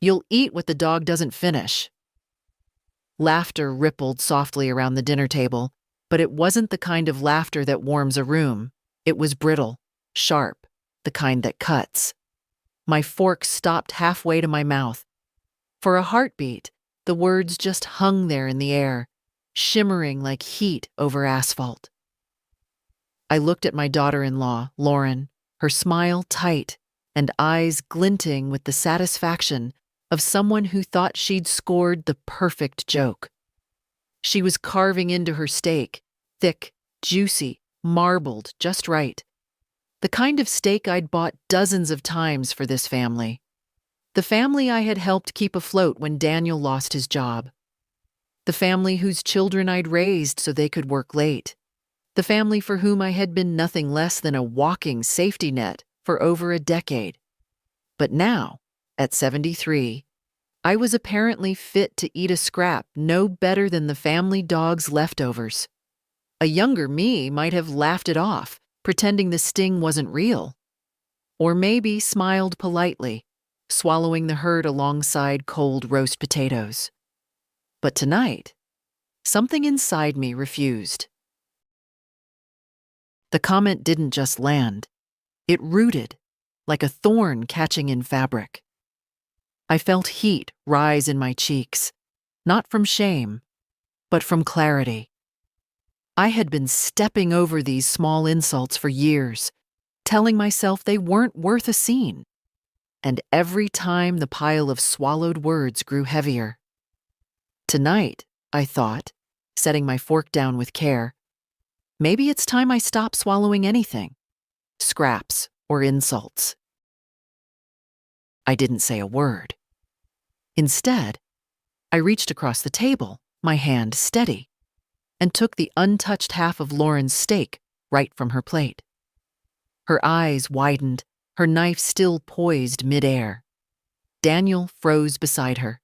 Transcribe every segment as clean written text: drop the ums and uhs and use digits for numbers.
You'll eat what the dog doesn't finish. Laughter rippled softly around the dinner table, but it wasn't the kind of laughter that warms a room. It was brittle, sharp, the kind that cuts. My fork stopped halfway to my mouth. For a heartbeat, the words just hung there in the air, shimmering like heat over asphalt. I looked at my daughter-in-law, Lauren, her smile tight and eyes glinting with the satisfaction of someone who thought she'd scored the perfect joke. She was carving into her steak, thick, juicy, marbled, just right. The kind of steak I'd bought dozens of times for this family. The family I had helped keep afloat when Daniel lost his job. The family whose children I'd raised so they could work late. The family for whom I had been nothing less than a walking safety net for over a decade. But now, at 73, I was apparently fit to eat a scrap no better than the family dog's leftovers. A younger me might have laughed it off, pretending the sting wasn't real. Or maybe smiled politely, swallowing the hurt alongside cold roast potatoes. But tonight, something inside me refused. The comment didn't just land. It rooted, like a thorn catching in fabric. I felt heat rise in my cheeks, not from shame, but from clarity. I had been stepping over these small insults for years, telling myself they weren't worth a scene. And every time the pile of swallowed words grew heavier. Tonight, I thought, setting my fork down with care, maybe it's time I stop swallowing anything, scraps or insults. I didn't say a word. Instead, I reached across the table, my hand steady, and took the untouched half of Lauren's steak right from her plate. Her eyes widened, her knife still poised midair. Daniel froze beside her,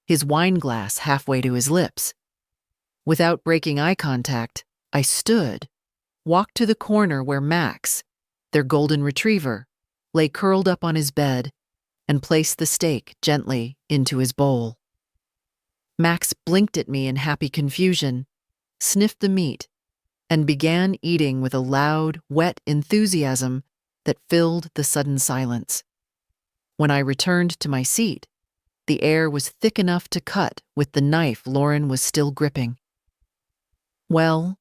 his wine glass halfway to his lips. Without breaking eye contact, I stood, walked to the corner where Max, their golden retriever, lay curled up on his bed, and placed the steak gently into his bowl. Max blinked at me in happy confusion, sniffed the meat, and began eating with a loud, wet enthusiasm that filled the sudden silence. When I returned to my seat, the air was thick enough to cut with the knife Lauren was still gripping. "Well,"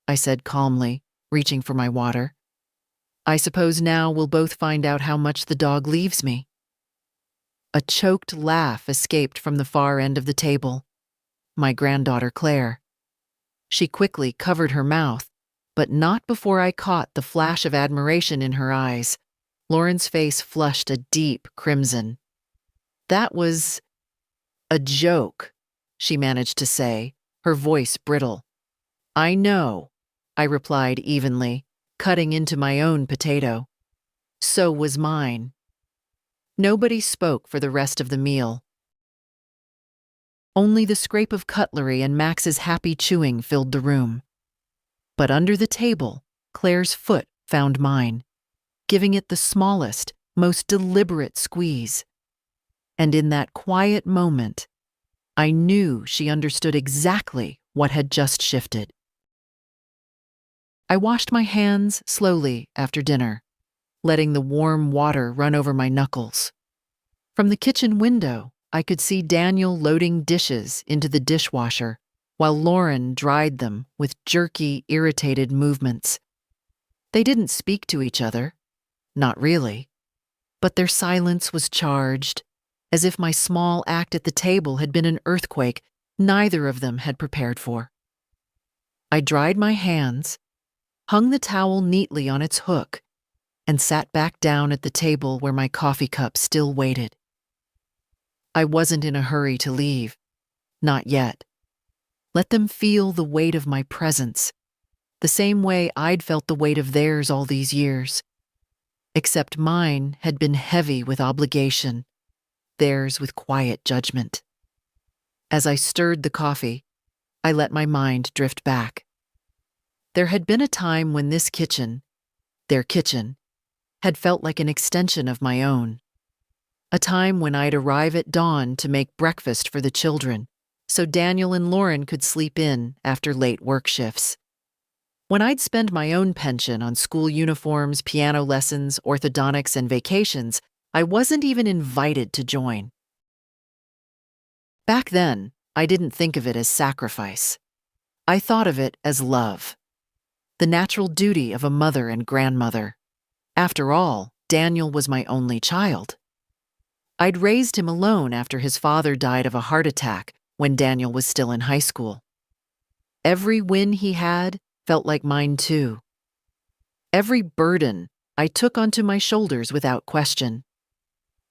I said calmly, reaching for my water, "I suppose now we'll both find out how much the dog leaves me." A choked laugh escaped from the far end of the table. My granddaughter Claire. She quickly covered her mouth, but not before I caught the flash of admiration in her eyes. Lauren's face flushed a deep crimson. "That was a joke," she managed to say, her voice brittle. "I know," I replied evenly, cutting into my own potato. "So was mine." Nobody spoke for the rest of the meal. Only the scrape of cutlery and Max's happy chewing filled the room. But under the table, Claire's foot found mine, giving it the smallest, most deliberate squeeze. And in that quiet moment, I knew she understood exactly what had just shifted. I washed my hands slowly after dinner, letting the warm water run over my knuckles. From the kitchen window, I could see Daniel loading dishes into the dishwasher, while Lauren dried them with jerky, irritated movements. They didn't speak to each other, not really, but their silence was charged, as if my small act at the table had been an earthquake neither of them had prepared for. I dried my hands, hung the towel neatly on its hook, and sat back down at the table where my coffee cup still waited. I wasn't in a hurry to leave, not yet. Let them feel the weight of my presence, the same way I'd felt the weight of theirs all these years. Except mine had been heavy with obligation, theirs with quiet judgment. As I stirred the coffee, I let my mind drift back. There had been a time when this kitchen, their kitchen, had felt like an extension of my own. A time when I'd arrive at dawn to make breakfast for the children, so Daniel and Lauren could sleep in after late work shifts. When I'd spend my own pension on school uniforms, piano lessons, orthodontics, and vacations, I wasn't even invited to join. Back then, I didn't think of it as sacrifice. I thought of it as love, the natural duty of a mother and grandmother. After all, Daniel was my only child. I'd raised him alone after his father died of a heart attack when Daniel was still in high school. Every win he had felt like mine too. Every burden I took onto my shoulders without question.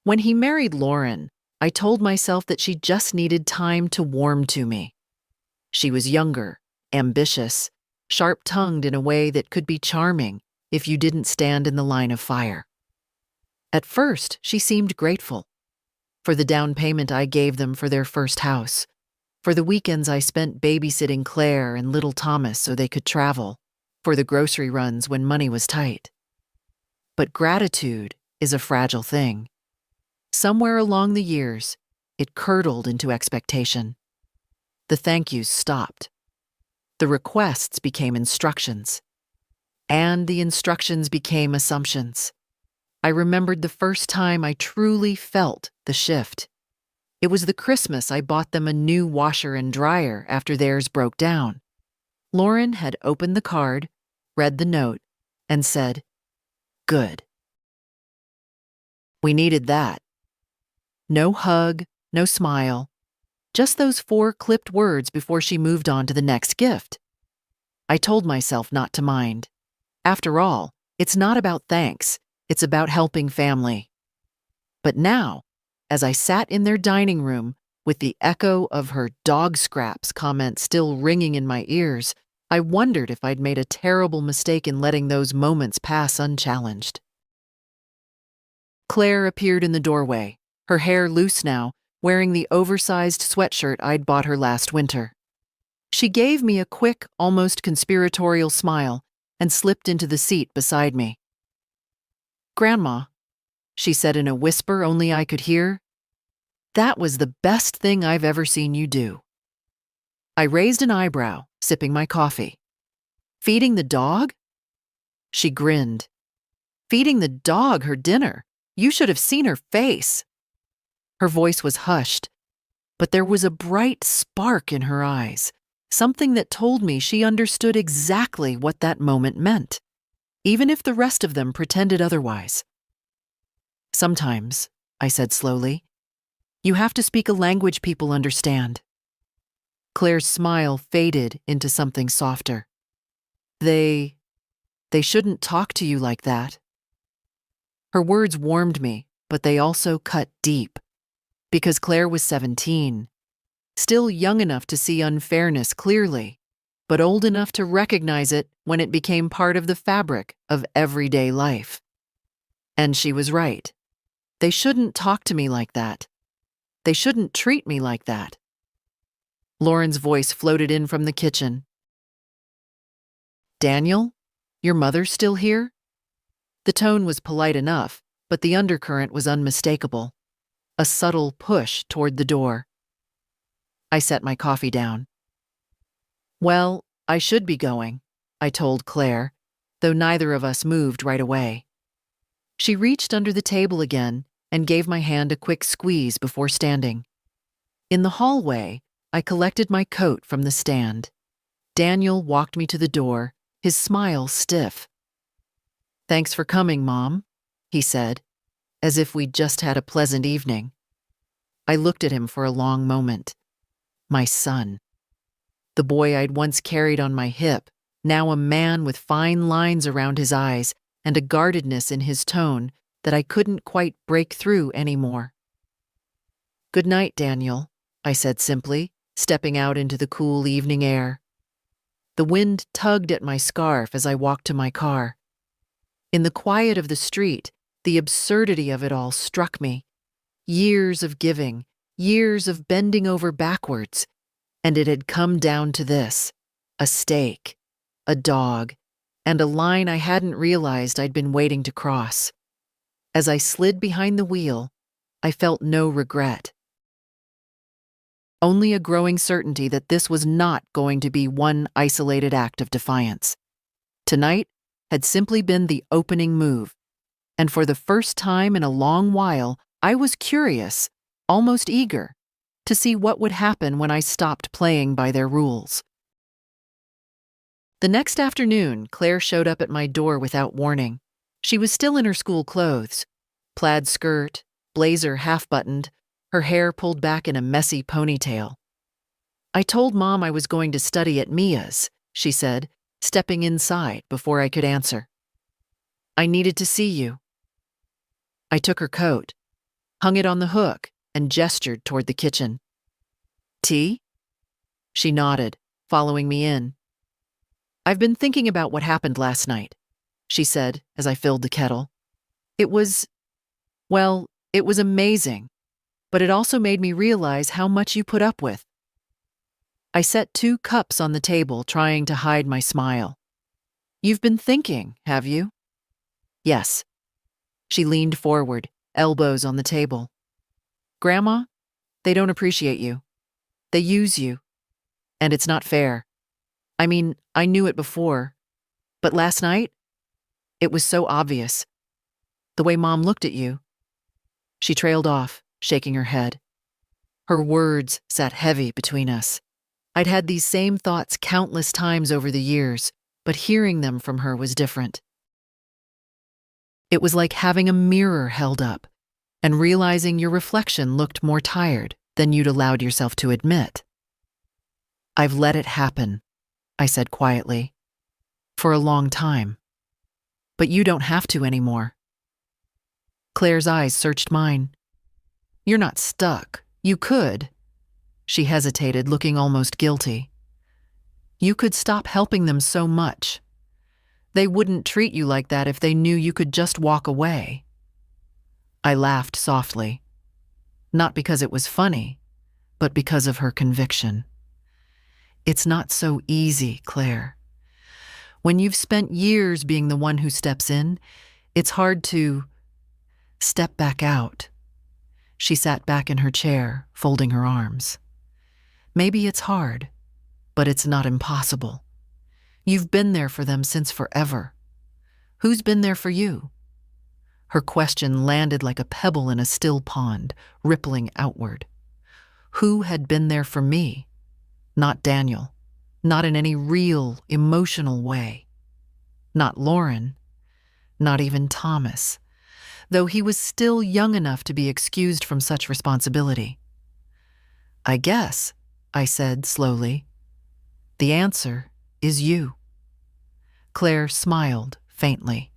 When he married Lauren, I told myself that she just needed time to warm to me. She was younger, ambitious, sharp-tongued in a way that could be charming if you didn't stand in the line of fire. At first, she seemed grateful for the down payment I gave them for their first house, for the weekends I spent babysitting Claire and little Thomas so they could travel, for the grocery runs when money was tight. But gratitude is a fragile thing. Somewhere along the years, it curdled into expectation. The thank yous stopped. The requests became instructions. And the instructions became assumptions. I remembered the first time I truly felt the shift. It was the Christmas I bought them a new washer and dryer after theirs broke down. Lauren had opened the card, read the note, and said, "Good." We needed that. No hug, no smile, just those 4 clipped words before she moved on to the next gift. I told myself not to mind. After all, it's not about thanks, it's about helping family. But now, as I sat in their dining room with the echo of her dog scraps comment still ringing in my ears, I wondered if I'd made a terrible mistake in letting those moments pass unchallenged. Claire appeared in the doorway, her hair loose now, wearing the oversized sweatshirt I'd bought her last winter. She gave me a quick, almost conspiratorial smile and slipped into the seat beside me. "Grandma," she said in a whisper only I could hear, "that was the best thing I've ever seen you do." I raised an eyebrow, sipping my coffee. "Feeding the dog?" She grinned. "Feeding the dog her dinner? You should have seen her face." Her voice was hushed, but there was a bright spark in her eyes, something that told me she understood exactly what that moment meant, even if the rest of them pretended otherwise. "Sometimes," I said slowly, "you have to speak a language people understand." Claire's smile faded into something softer. They shouldn't talk to you like that." Her words warmed me, but they also cut deep. Because Claire was 17, still young enough to see unfairness clearly, but old enough to recognize it when it became part of the fabric of everyday life. And she was right. They shouldn't talk to me like that. They shouldn't treat me like that. Lauren's voice floated in from the kitchen. "Daniel, your mother's still here?" The tone was polite enough, but the undercurrent was unmistakable. A subtle push toward the door. I set my coffee down. "Well, I should be going," I told Claire, though neither of us moved right away. She reached under the table again and gave my hand a quick squeeze before standing. In the hallway, I collected my coat from the stand. Daniel walked me to the door, his smile stiff. "Thanks for coming, Mom," he said, as if we'd just had a pleasant evening. I looked at him for a long moment. My son. The boy I'd once carried on my hip, now a man with fine lines around his eyes and a guardedness in his tone that I couldn't quite break through anymore. "Good night, Daniel," I said simply, stepping out into the cool evening air. The wind tugged at my scarf as I walked to my car. In the quiet of the street, the absurdity of it all struck me. Years of giving, years of bending over backwards, and it had come down to this: a steak, a dog, and a line I hadn't realized I'd been waiting to cross. As I slid behind the wheel, I felt no regret. Only a growing certainty that this was not going to be one isolated act of defiance. Tonight had simply been the opening move, and for the first time in a long while, I was curious, almost eager, to see what would happen when I stopped playing by their rules. The next afternoon, Claire showed up at my door without warning. She was still in her school clothes, plaid skirt, blazer half-buttoned, her hair pulled back in a messy ponytail. "I told Mom I was going to study at Mia's," she said, stepping inside before I could answer. "I needed to see you." I took her coat, hung it on the hook, and gestured toward the kitchen. "Tea?" She nodded, following me in. "I've been thinking about what happened last night," she said as I filled the kettle. It was amazing, but it also made me realize how much you put up with." I set 2 cups on the table, trying to hide my smile. "You've been thinking, have you?" "Yes." She leaned forward, elbows on the table. "Grandma, they don't appreciate you. They use you. And it's not fair. I mean, I knew it before. But last night, it was so obvious. The way Mom looked at you." She trailed off, shaking her head. Her words sat heavy between us. I'd had these same thoughts countless times over the years, but hearing them from her was different. It was like having a mirror held up and realizing your reflection looked more tired than you'd allowed yourself to admit. "I've let it happen," I said quietly, "for a long time. But you don't have to anymore." Claire's eyes searched mine. "You're not stuck. You could." She hesitated, looking almost guilty. "You could stop helping them so much. They wouldn't treat you like that if they knew you could just walk away." I laughed softly, not because it was funny, but because of her conviction. "It's not so easy, Claire. When you've spent years being the one who steps in, it's hard to step back out." She sat back in her chair, folding her arms. "Maybe it's hard, but it's not impossible. You've been there for them since forever. Who's been there for you?" Her question landed like a pebble in a still pond, rippling outward. Who had been there for me? Not Daniel. Not in any real, emotional way. Not Lauren. Not even Thomas, though he was still young enough to be excused from such responsibility. "I guess," I said slowly, "the answer is you." Claire smiled faintly.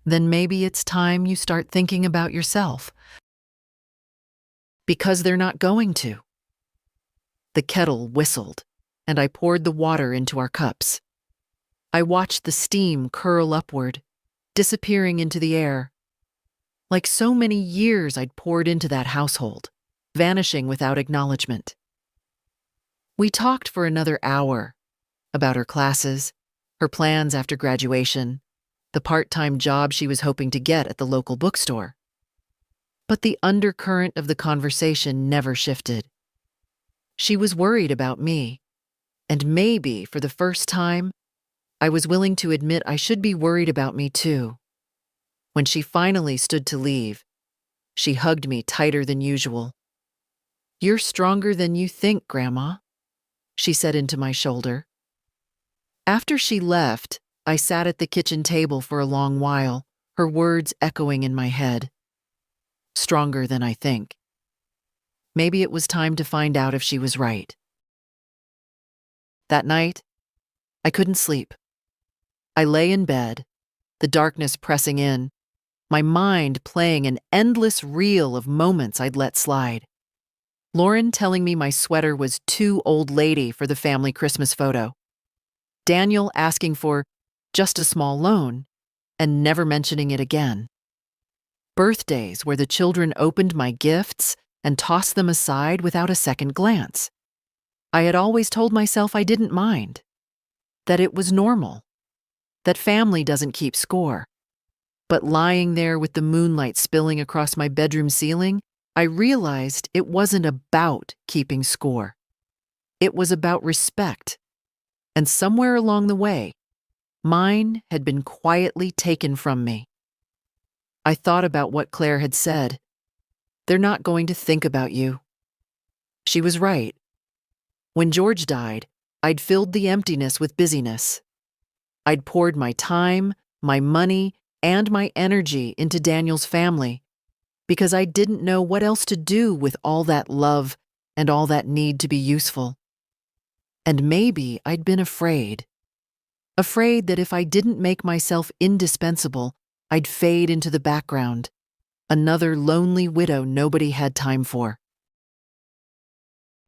"Then maybe it's time you start thinking about yourself." "Because they're not going to." The kettle whistled, and I poured the water into our cups. I watched the steam curl upward, disappearing into the air. Like so many years I'd poured into that household, vanishing without acknowledgement. We talked for another hour about her classes, her plans after graduation, the part-time job she was hoping to get at the local bookstore. But the undercurrent of the conversation never shifted. She was worried about me, and maybe, for the first time, I was willing to admit I should be worried about me too. When she finally stood to leave, she hugged me tighter than usual. "You're stronger than you think, Grandma," she said into my shoulder. After she left, I sat at the kitchen table for a long while, her words echoing in my head. Stronger than I think. Maybe it was time to find out if she was right. That night, I couldn't sleep. I lay in bed, the darkness pressing in, my mind playing an endless reel of moments I'd let slide. Lauren telling me my sweater was too old lady for the family Christmas photo. Daniel asking for just a small loan and never mentioning it again. Birthdays where the children opened my gifts and tossed them aside without a second glance. I had always told myself I didn't mind, that it was normal, that family doesn't keep score. But lying there with the moonlight spilling across my bedroom ceiling, I realized it wasn't about keeping score. It was about respect. And somewhere along the way, mine had been quietly taken from me. I thought about what Claire had said. They're not going to think about you. She was right. When George died, I'd filled the emptiness with busyness. I'd poured my time, my money, and my energy into Daniel's family because I didn't know what else to do with all that love and all that need to be useful. And maybe I'd been afraid that if I didn't make myself indispensable, I'd fade into the background, another lonely widow nobody had time for.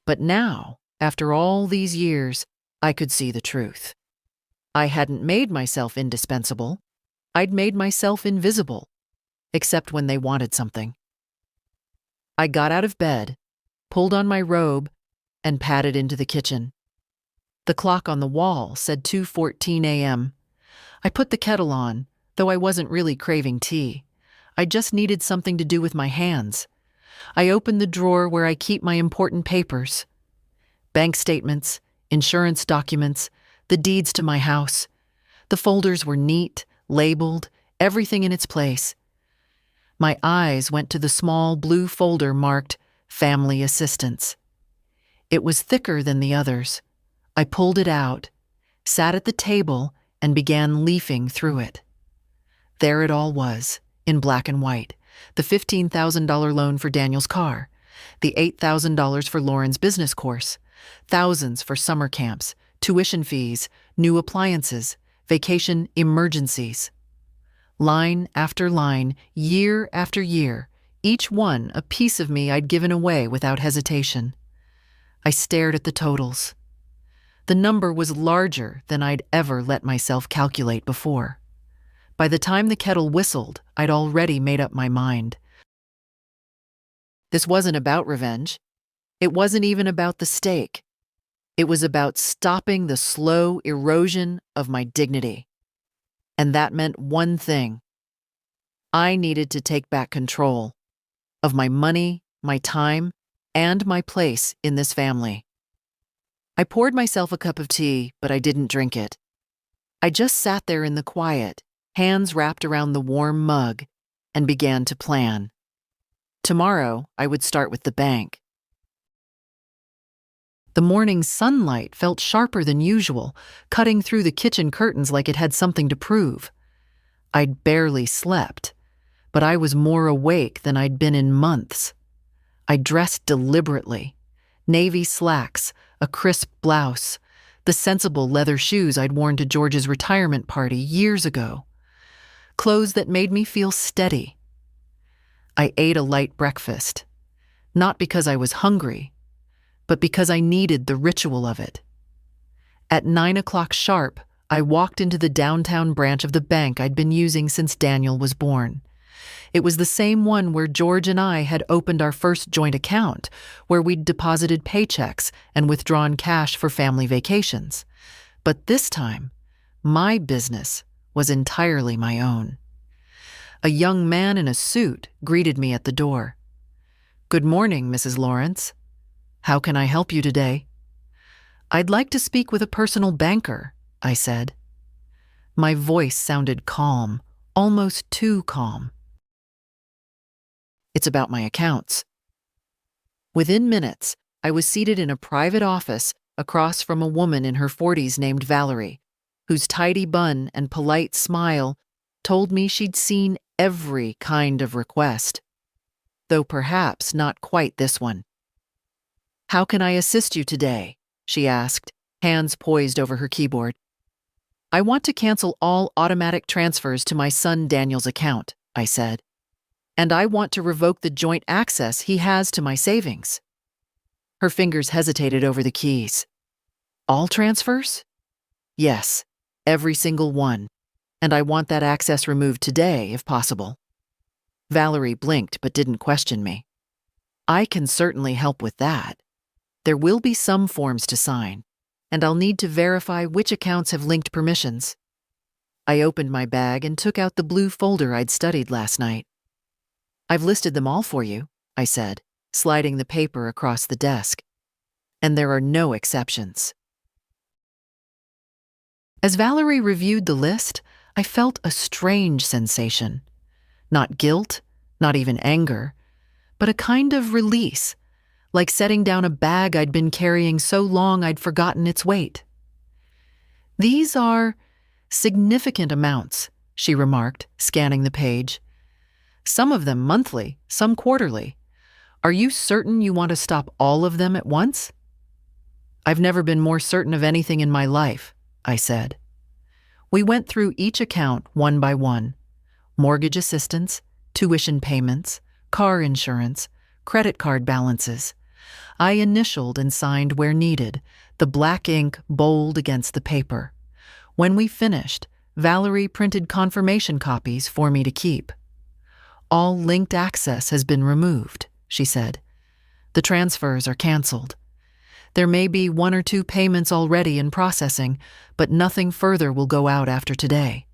But now, after all these years, I could see the truth. I hadn't made myself indispensable. I'd made myself invisible, except when they wanted something. I got out of bed, pulled on my robe, and padded into the kitchen. The clock on the wall said 2:14 a.m. I put the kettle on, though I wasn't really craving tea. I just needed something to do with my hands. I opened the drawer where I keep my important papers. Bank statements, insurance documents, the deeds to my house. The folders were neat, labeled, everything in its place. My eyes went to the small blue folder marked Family Assistance. It was thicker than the others. I pulled it out, sat at the table, and began leafing through it. There it all was, in black and white. The $15,000 loan for Daniel's car, the $8,000 for Lauren's business course, thousands for summer camps, tuition fees, new appliances, vacation emergencies. Line after line, year after year, each one a piece of me I'd given away without hesitation. I stared at the totals. The number was larger than I'd ever let myself calculate before. By the time the kettle whistled, I'd already made up my mind. This wasn't about revenge. It wasn't even about the stake. It was about stopping the slow erosion of my dignity. And that meant one thing. I needed to take back control of my money, my time, and my place in this family. I poured myself a cup of tea, but I didn't drink it. I just sat there in the quiet, hands wrapped around the warm mug, and began to plan. Tomorrow, I would start with the bank. The morning sunlight felt sharper than usual, cutting through the kitchen curtains like it had something to prove. I'd barely slept, but I was more awake than I'd been in months. I dressed deliberately. Navy slacks, a crisp blouse, the sensible leather shoes I'd worn to George's retirement party years ago. Clothes that made me feel steady. I ate a light breakfast, not because I was hungry, but because I needed the ritual of it. At 9 o'clock sharp, I walked into the downtown branch of the bank I'd been using since Daniel was born. It was the same one where George and I had opened our first joint account, where we'd deposited paychecks and withdrawn cash for family vacations. But this time, my business was entirely my own. A young man in a suit greeted me at the door. "Good morning, Mrs. Lawrence. How can I help you today?" "I'd like to speak with a personal banker," I said. My voice sounded calm, almost too calm. "It's about my accounts." Within minutes, I was seated in a private office across from a woman in her 40s named Valerie, whose tidy bun and polite smile told me she'd seen every kind of request, though perhaps not quite this one. "How can I assist you today?" she asked, hands poised over her keyboard. "I want to cancel all automatic transfers to my son Daniel's account," I said. "And I want to revoke the joint access he has to my savings." Her fingers hesitated over the keys. "All transfers?" "Yes, every single one. And I want that access removed today, if possible." Valerie blinked but didn't question me. "I can certainly help with that. There will be some forms to sign, and I'll need to verify which accounts have linked permissions." I opened my bag and took out the blue folder I'd studied last night. "I've listed them all for you," I said, sliding the paper across the desk. "And there are no exceptions." As Valerie reviewed the list, I felt a strange sensation. Not guilt, not even anger, but a kind of release, like setting down a bag I'd been carrying so long I'd forgotten its weight. "These are significant amounts," she remarked, scanning the page. "Some of them monthly, some quarterly. Are you certain you want to stop all of them at once?" "I've never been more certain of anything in my life," I said. We went through each account one by one: mortgage assistance, tuition payments, car insurance, credit card balances. I initialed and signed where needed, the black ink bold against the paper. When we finished, Valerie printed confirmation copies for me to keep. "All linked access has been removed," she said. "The transfers are canceled. There may be 1 or 2 payments already in processing, but nothing further will go out after today."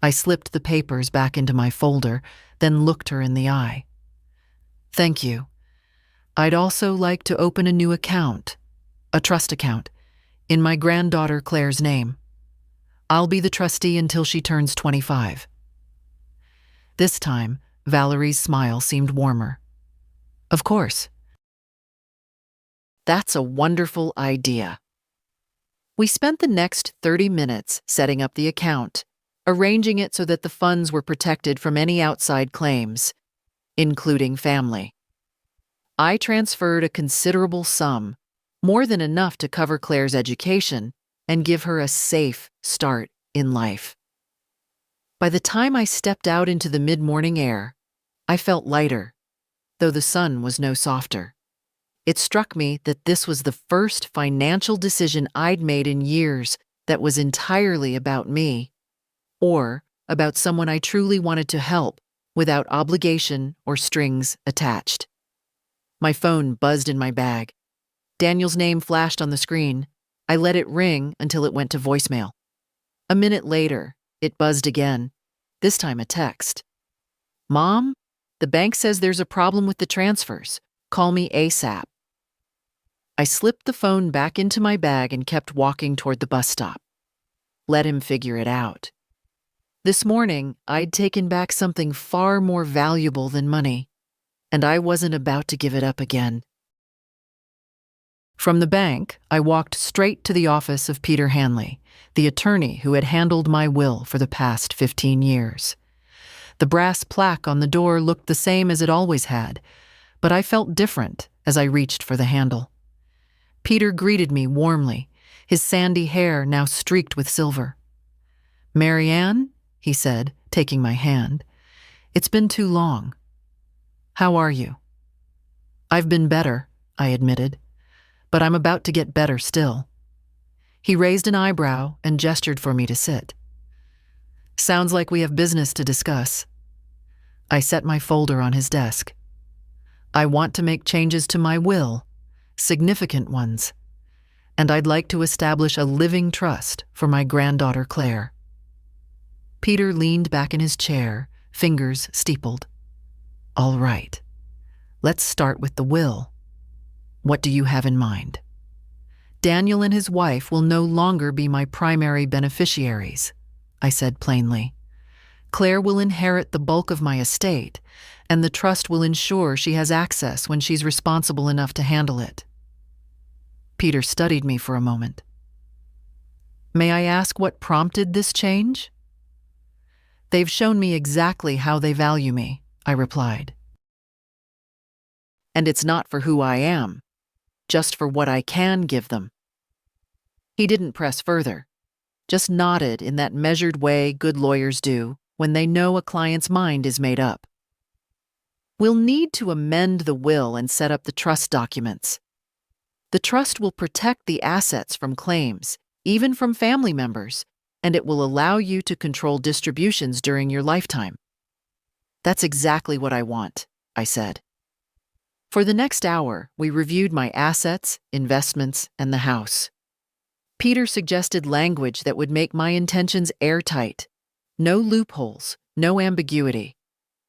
I slipped the papers back into my folder, then looked her in the eye. "Thank you. I'd also like to open a new account, a trust account, in my granddaughter Claire's name. I'll be the trustee until she turns 25. This time, Valerie's smile seemed warmer. "Of course." "That's a wonderful idea." We spent the next 30 minutes setting up the account, arranging it so that the funds were protected from any outside claims, including family. I transferred a considerable sum, more than enough to cover Claire's education and give her a safe start in life. By the time I stepped out into the mid-morning air, I felt lighter, though the sun was no softer. It struck me that this was the first financial decision I'd made in years that was entirely about me, or about someone I truly wanted to help without obligation or strings attached. My phone buzzed in my bag. Daniel's name flashed on the screen. I let it ring until it went to voicemail. A minute later, it buzzed again, this time a text. "Mom, the bank says there's a problem with the transfers. Call me ASAP." I slipped the phone back into my bag and kept walking toward the bus stop. Let him figure it out. This morning, I'd taken back something far more valuable than money, and I wasn't about to give it up again. From the bank, I walked straight to the office of Peter Hanley, the attorney who had handled my will for the past 15 years. The brass plaque on the door looked the same as it always had, but I felt different as I reached for the handle. Peter greeted me warmly, his sandy hair now streaked with silver. "Marianne," he said, taking my hand, "it's been too long. How are you?" "I've been better," I admitted, "but I'm about to get better still." He raised an eyebrow and gestured for me to sit. "Sounds like we have business to discuss." I set my folder on his desk. "I want to make changes to my will, significant ones, and I'd like to establish a living trust for my granddaughter Claire." Peter leaned back in his chair, fingers steepled. "All right. Let's start with the will. What do you have in mind?" "Daniel and his wife will no longer be my primary beneficiaries," I said plainly. "Claire will inherit the bulk of my estate, and the trust will ensure she has access when she's responsible enough to handle it." Peter studied me for a moment. "May I ask what prompted this change?" "They've shown me exactly how they value me," I replied. "And it's not for who I am, just for what I can give them." He didn't press further, just nodded in that measured way good lawyers do when they know a client's mind is made up. "We'll need to amend the will and set up the trust documents. The trust will protect the assets from claims, even from family members, and it will allow you to control distributions during your lifetime." "That's exactly what I want," I said. For the next hour, we reviewed my assets, investments, and the house. Peter suggested language that would make my intentions airtight. No loopholes, no ambiguity.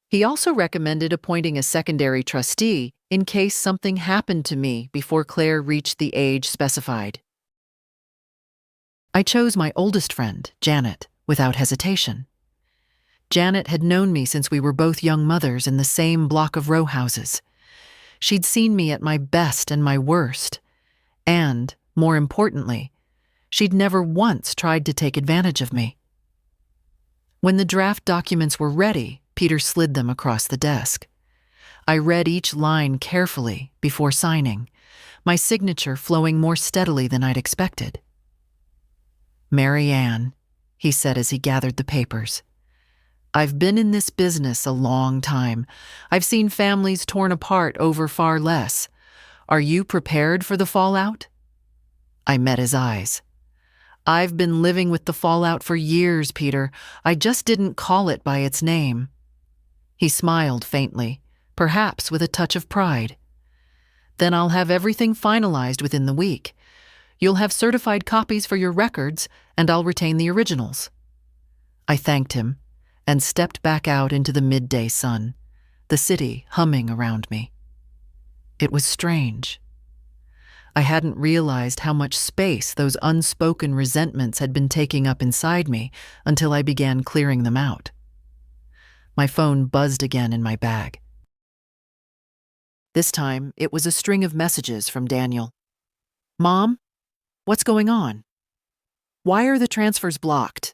He also recommended appointing a secondary trustee in case something happened to me before Claire reached the age specified. I chose my oldest friend, Janet, without hesitation. Janet had known me since we were both young mothers in the same block of row houses. She'd seen me at my best and my worst. And, more importantly, she'd never once tried to take advantage of me. When the draft documents were ready, Peter slid them across the desk. I read each line carefully before signing, my signature flowing more steadily than I'd expected. "Mary Ann," he said as he gathered the papers. "I've been in this business a long time. I've seen families torn apart over far less. Are you prepared for the fallout?" I met his eyes. "I've been living with the fallout for years, Peter. I just didn't call it by its name." He smiled faintly, perhaps with a touch of pride. "Then I'll have everything finalized within the week. You'll have certified copies for your records, and I'll retain the originals." I thanked him and stepped back out into the midday sun, the city humming around me. It was strange. I hadn't realized how much space those unspoken resentments had been taking up inside me until I began clearing them out. My phone buzzed again in my bag. This time, it was a string of messages from Daniel. "Mom, what's going on? Why are the transfers blocked?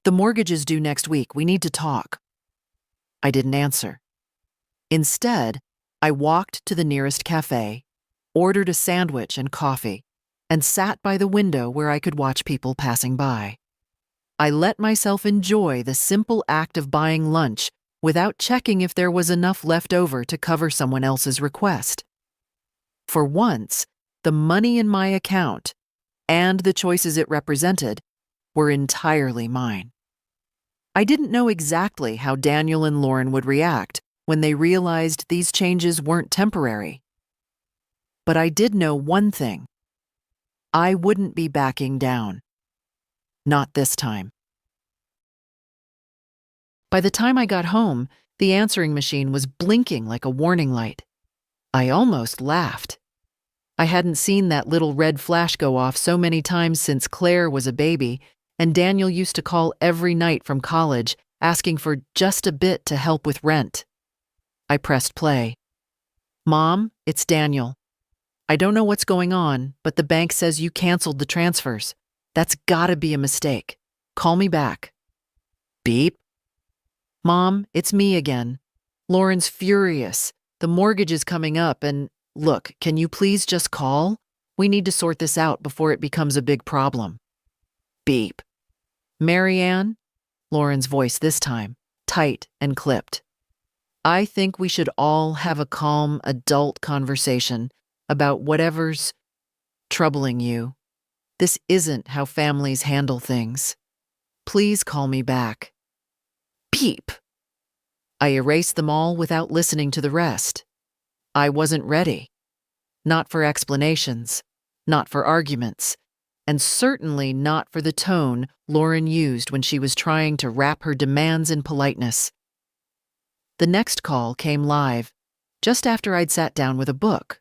The mortgage is due next week. We need to talk." I didn't answer. Instead, I walked to the nearest cafe, ordered a sandwich and coffee, and sat by the window where I could watch people passing by. I let myself enjoy the simple act of buying lunch without checking if there was enough left over to cover someone else's request. For once, the money in my account and the choices it represented were entirely mine. I didn't know exactly how Daniel and Lauren would react when they realized these changes weren't temporary. But I did know one thing. I wouldn't be backing down. Not this time. By the time I got home, the answering machine was blinking like a warning light. I almost laughed. I hadn't seen that little red flash go off so many times since Claire was a baby, and Daniel used to call every night from college, asking for just a bit to help with rent. I pressed play. "Mom, it's Daniel. I don't know what's going on, but the bank says you canceled the transfers. That's gotta be a mistake. Call me back." Beep. "Mom, it's me again. Lauren's furious. The mortgage is coming up and, look, can you please just call? We need to sort this out before it becomes a big problem." Beep. "Mary Ann?" Lauren's voice this time, tight and clipped. "I think we should all have a calm, adult conversation about whatever's troubling you. This isn't how families handle things. Please call me back." Beep. I erased them all without listening to the rest. I wasn't ready. Not for explanations, not for arguments, and certainly not for the tone Lauren used when she was trying to wrap her demands in politeness. The next call came live, just after I'd sat down with a book.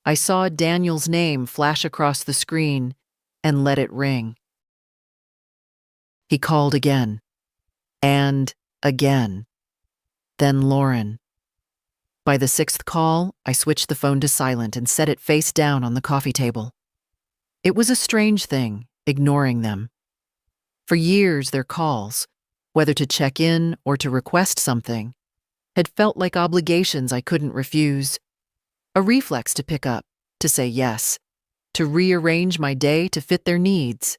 I saw Daniel's name flash across the screen and let it ring. He called again, and again. Then Lauren. By the sixth call, I switched the phone to silent and set it face down on the coffee table. It was a strange thing, ignoring them. For years, their calls, whether to check in or to request something, had felt like obligations I couldn't refuse. A reflex to pick up, to say yes, to rearrange my day to fit their needs.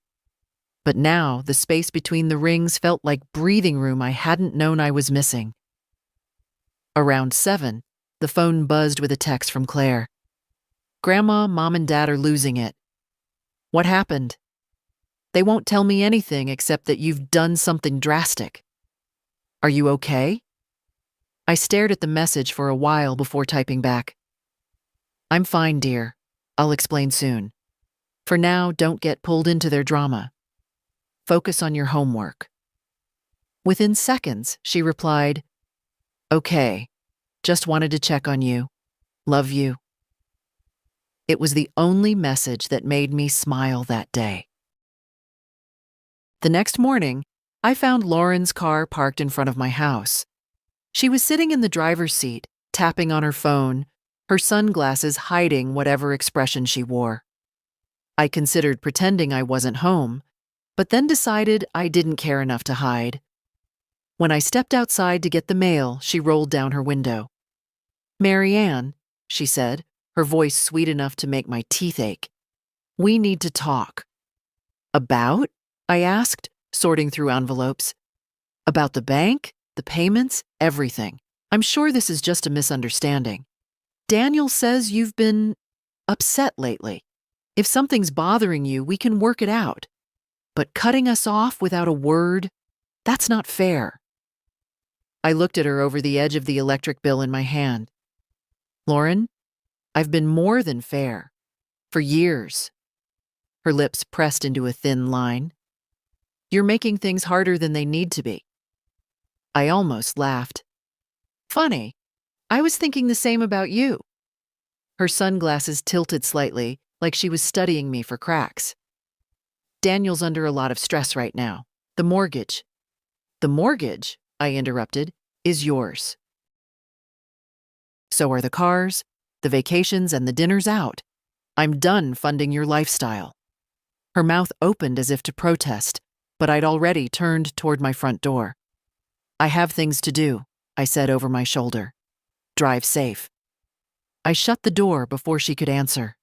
But now, the space between the rings felt like breathing room I hadn't known I was missing. Around 7, the phone buzzed with a text from Claire. "Grandma, Mom, and Dad are losing it." "What happened?" "They won't tell me anything except that you've done something drastic." "Are you okay?" I stared at the message for a while before typing back. "I'm fine, dear. I'll explain soon." For now, don't get pulled into their drama. Focus on your homework. Within seconds, she replied, "Okay, just wanted to check on you. Love you." It was the only message that made me smile that day. The next morning, I found Lauren's car parked in front of my house. She was sitting in the driver's seat, tapping on her phone, her sunglasses hiding whatever expression she wore. I considered pretending I wasn't home, but then decided I didn't care enough to hide. When I stepped outside to get the mail, she rolled down her window. "Mary Ann," she said, her voice sweet enough to make my teeth ache, "we need to talk." "About?" I asked, sorting through envelopes. "About the bank, the payments, everything. I'm sure this is just a misunderstanding. Daniel says you've been upset lately. If something's bothering you, we can work it out. But cutting us off without a word, that's not fair." I looked at her over the edge of the electric bill in my hand. "Lauren, I've been more than fair. For years." Her lips pressed into a thin line. "You're making things harder than they need to be." I almost laughed. "Funny, I was thinking the same about you." Her sunglasses tilted slightly, like she was studying me for cracks. "Daniel's under a lot of stress right now. The mortgage." "The mortgage," I interrupted, "is yours. So are the cars, the vacations, and the dinners out. I'm done funding your lifestyle." Her mouth opened as if to protest, but I'd already turned toward my front door. "I have things to do," I said over my shoulder. "Drive safe." I shut the door before she could answer.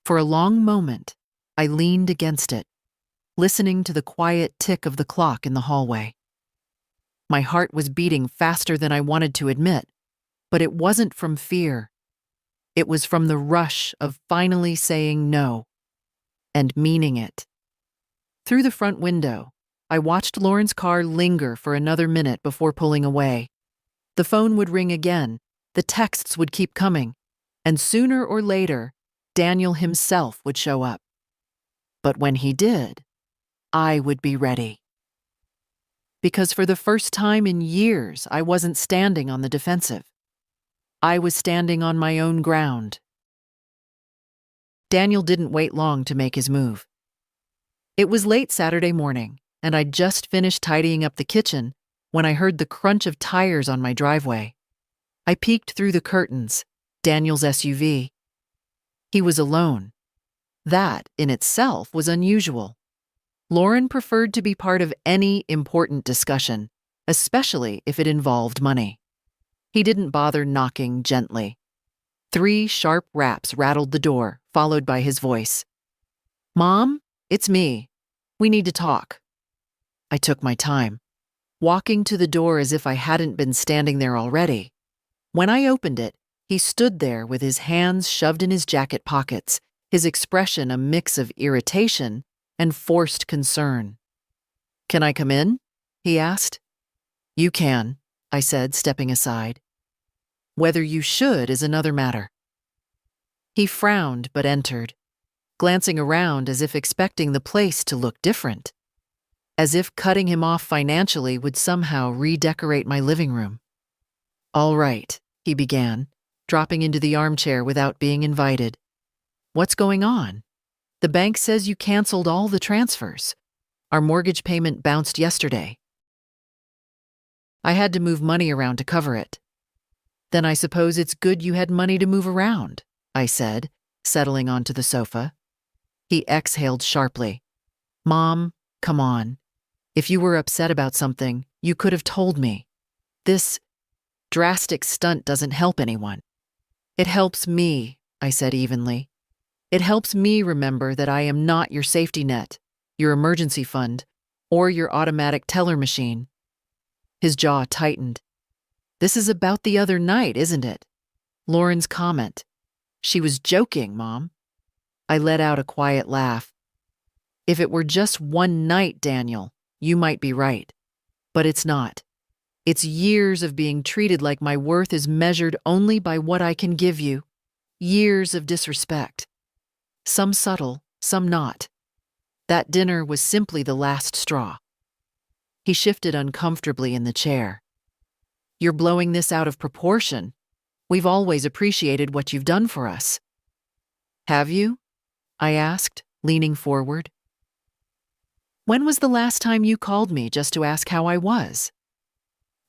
For a long moment, I leaned against it, listening to the quiet tick of the clock in the hallway. My heart was beating faster than I wanted to admit, but it wasn't from fear. It was from the rush of finally saying no, and meaning it. Through the front window, I watched Lauren's car linger for another minute before pulling away. The phone would ring again, the texts would keep coming, and sooner or later, Daniel himself would show up. But when he did, I would be ready. Because for the first time in years, I wasn't standing on the defensive. I was standing on my own ground. Daniel didn't wait long to make his move. It was late Saturday morning, and I'd just finished tidying up the kitchen when I heard the crunch of tires on my driveway. I peeked through the curtains, Daniel's SUV. He was alone. That, in itself, was unusual. Lauren preferred to be part of any important discussion, especially if it involved money. He didn't bother knocking gently. 3 sharp raps rattled the door, followed by his voice. "Mom, it's me. We need to talk." I took my time, walking to the door as if I hadn't been standing there already. When I opened it, he stood there with his hands shoved in his jacket pockets, his expression a mix of irritation and forced concern. "Can I come in?" he asked. "You can," I said, stepping aside. "Whether you should is another matter." He frowned but entered, glancing around as if expecting the place to look different, as if cutting him off financially would somehow redecorate my living room. "All right," he began, dropping into the armchair without being invited. "What's going on? The bank says you canceled all the transfers. Our mortgage payment bounced yesterday." "I had to move money around to cover it." "Then I suppose it's good you had money to move around," I said, settling onto the sofa. He exhaled sharply. "Mom, come on. If you were upset about something, you could have told me. This drastic stunt doesn't help anyone." "It helps me," I said evenly. "It helps me remember that I am not your safety net, your emergency fund, or your automatic teller machine." His jaw tightened. "This is about the other night, isn't it?" Lauren's comment. "She was joking, Mom." I let out a quiet laugh. "If it were just one night, Daniel, you might be right. But it's not. It's years of being treated like my worth is measured only by what I can give you. Years of disrespect." some subtle, some not. That dinner was simply the last straw. He shifted uncomfortably in the chair. You're blowing this out of proportion. We've always appreciated what you've done for us. Have you? I asked, leaning forward. When was the last time you called me just to ask how I was?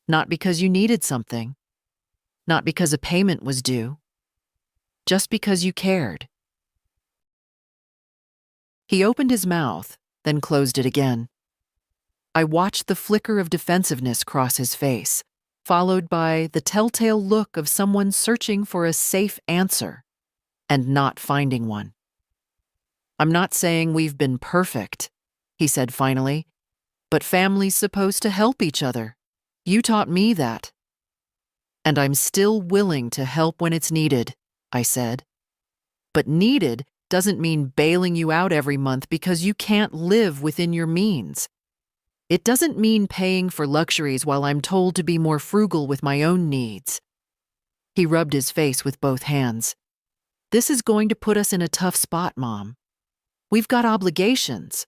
Not because you needed something. Not because a payment was due. Just because you cared. He opened his mouth, then closed it again. I watched the flicker of defensiveness cross his face, followed by the telltale look of someone searching for a safe answer and not finding one. I'm not saying we've been perfect, he said finally, but family's supposed to help each other. You taught me that. And I'm still willing to help when it's needed, I said. But needed doesn't mean bailing you out every month because you can't live within your means. It doesn't mean paying for luxuries while I'm told to be more frugal with my own needs. He rubbed his face with both hands. This is going to put us in a tough spot, Mom. We've got obligations.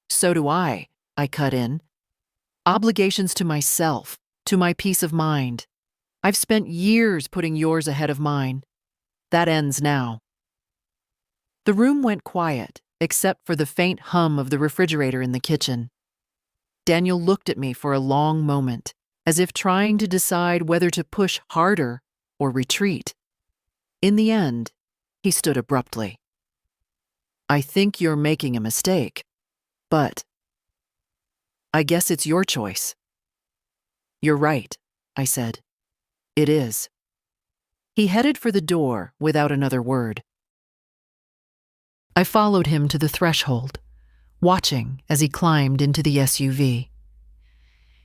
So do I cut in. Obligations to myself, to my peace of mind. I've spent years putting yours ahead of mine. That ends now. The room went quiet, except for the faint hum of the refrigerator in the kitchen. Daniel looked at me for a long moment, as if trying to decide whether to push harder or retreat. In the end, he stood abruptly. I think you're making a mistake, but I guess it's your choice. You're right, I said. It is. He headed for the door without another word. I followed him to the threshold, watching as he climbed into the SUV.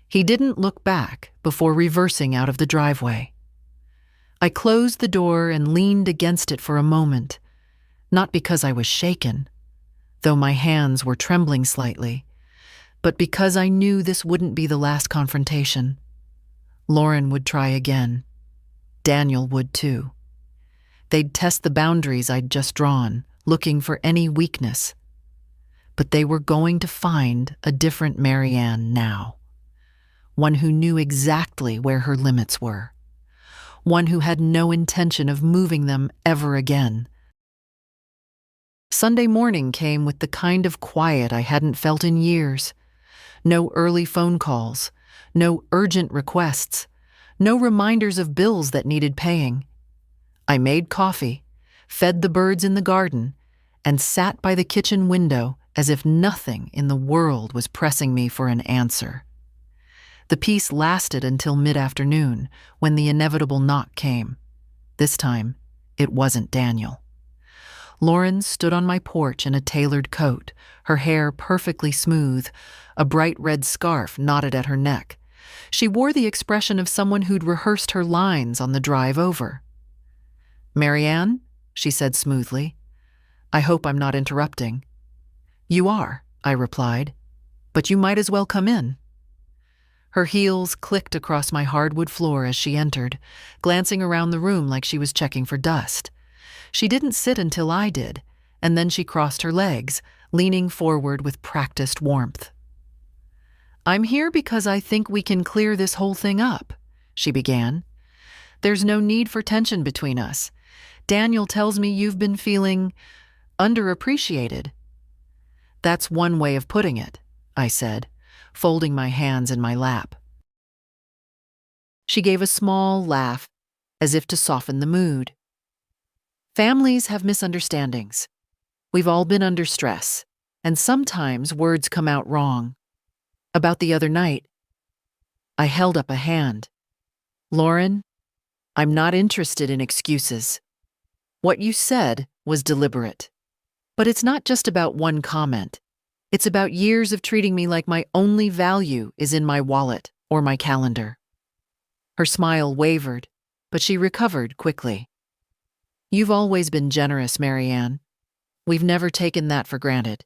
He didn't look back before reversing out of the driveway. I closed the door and leaned against it for a moment, not because I was shaken, though my hands were trembling slightly, but because I knew this wouldn't be the last confrontation. Lauren would try again. Daniel would too. They'd test the boundaries I'd just drawn, looking for any weakness. But they were going to find a different Marianne now. One who knew exactly where her limits were. One who had no intention of moving them ever again. Sunday morning came with the kind of quiet I hadn't felt in years. No early phone calls, no urgent requests, no reminders of bills that needed paying. I made coffee, fed the birds in the garden, and sat by the kitchen window as if nothing in the world was pressing me for an answer. The peace lasted until mid-afternoon, when the inevitable knock came. This time, it wasn't Daniel. Lauren stood on my porch in a tailored coat, her hair perfectly smooth, a bright red scarf knotted at her neck. She wore the expression of someone who'd rehearsed her lines on the drive over. "Marianne," she said smoothly, "I hope I'm not interrupting." "You are," I replied, "but you might as well come in." Her heels clicked across my hardwood floor as she entered, glancing around the room like she was checking for dust. She didn't sit until I did, and then she crossed her legs, leaning forward with practiced warmth. "I'm here because I think we can clear this whole thing up," she began. "There's no need for tension between us. Daniel tells me you've been feeling underappreciated." "That's one way of putting it," I said, folding my hands in my lap. She gave a small laugh, as if to soften the mood. "Families have misunderstandings. We've all been under stress, and sometimes words come out wrong. About the other night," I held up a hand. "Lauren, I'm not interested in excuses. What you said was deliberate. But it's not just about one comment. It's about years of treating me like my only value is in my wallet or my calendar." Her smile wavered, but she recovered quickly. "You've always been generous, Marianne. We've never taken that for granted."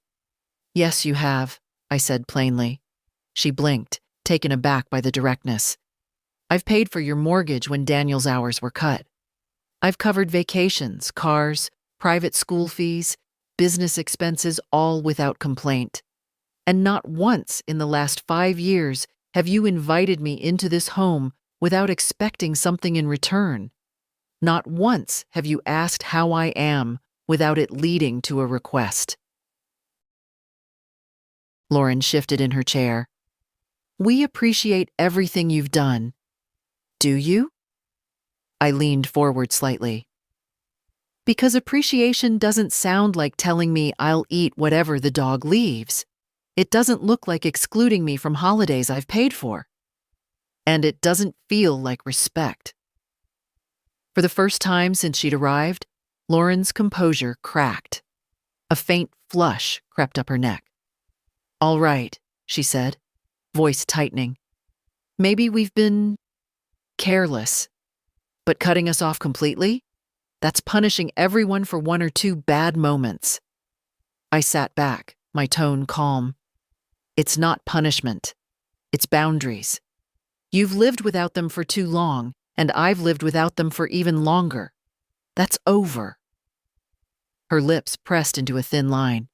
"Yes, you have," I said plainly. She blinked, taken aback by the directness. "I've paid for your mortgage when Daniel's hours were cut. I've covered vacations, cars, private school fees, business expenses, all without complaint. And not once in the last 5 years have you invited me into this home without expecting something in return. Not once have you asked how I am without it leading to a request." Lauren shifted in her chair. "We appreciate everything you've done. Do you?" I leaned forward slightly. "Because appreciation doesn't sound like telling me I'll eat whatever the dog leaves. It doesn't look like excluding me from holidays I've paid for. And it doesn't feel like respect." For the first time since she'd arrived, Lauren's composure cracked. A faint flush crept up her neck. "All right," she said, voice tightening. "Maybe we've been careless. But cutting us off completely? That's punishing everyone for 1 or 2 bad moments." I sat back, my tone calm. "It's not punishment. It's boundaries. You've lived without them for too long, and I've lived without them for even longer. That's over." Her lips pressed into a thin line.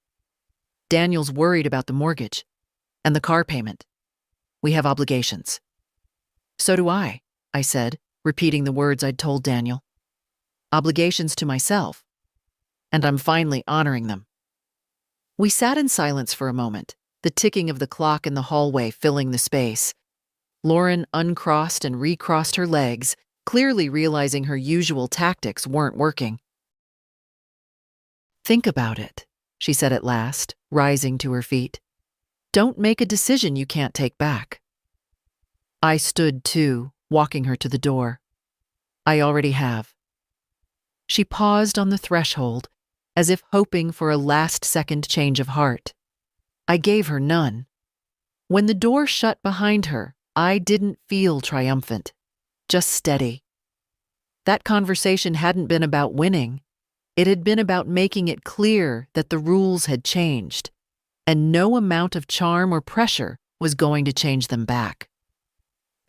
"Daniel's worried about the mortgage and the car payment. We have obligations." "So do I," I said, repeating the words I'd told Daniel. "Obligations to myself. And I'm finally honoring them." We sat in silence for a moment, the ticking of the clock in the hallway filling the space. Lauren uncrossed and recrossed her legs, clearly realizing her usual tactics weren't working. "Think about it," she said at last, rising to her feet. "Don't make a decision you can't take back." I stood too, walking her to the door. "I already have." She paused on the threshold, as if hoping for a last-second change of heart. I gave her none. When the door shut behind her, I didn't feel triumphant, just steady. That conversation hadn't been about winning. It had been about making it clear that the rules had changed, and no amount of charm or pressure was going to change them back.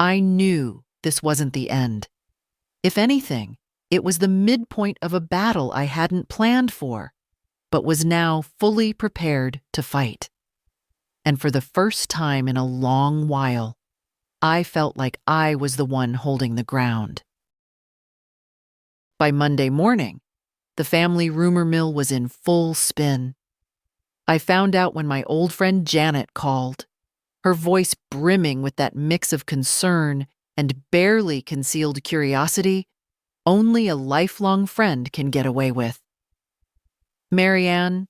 I knew this wasn't the end. If anything, it was the midpoint of a battle I hadn't planned for, but was now fully prepared to fight. And for the first time in a long while, I felt like I was the one holding the ground. By Monday morning, the family rumor mill was in full spin. I found out when my old friend Janet called, her voice brimming with that mix of concern and barely concealed curiosity only a lifelong friend can get away with. "Marianne,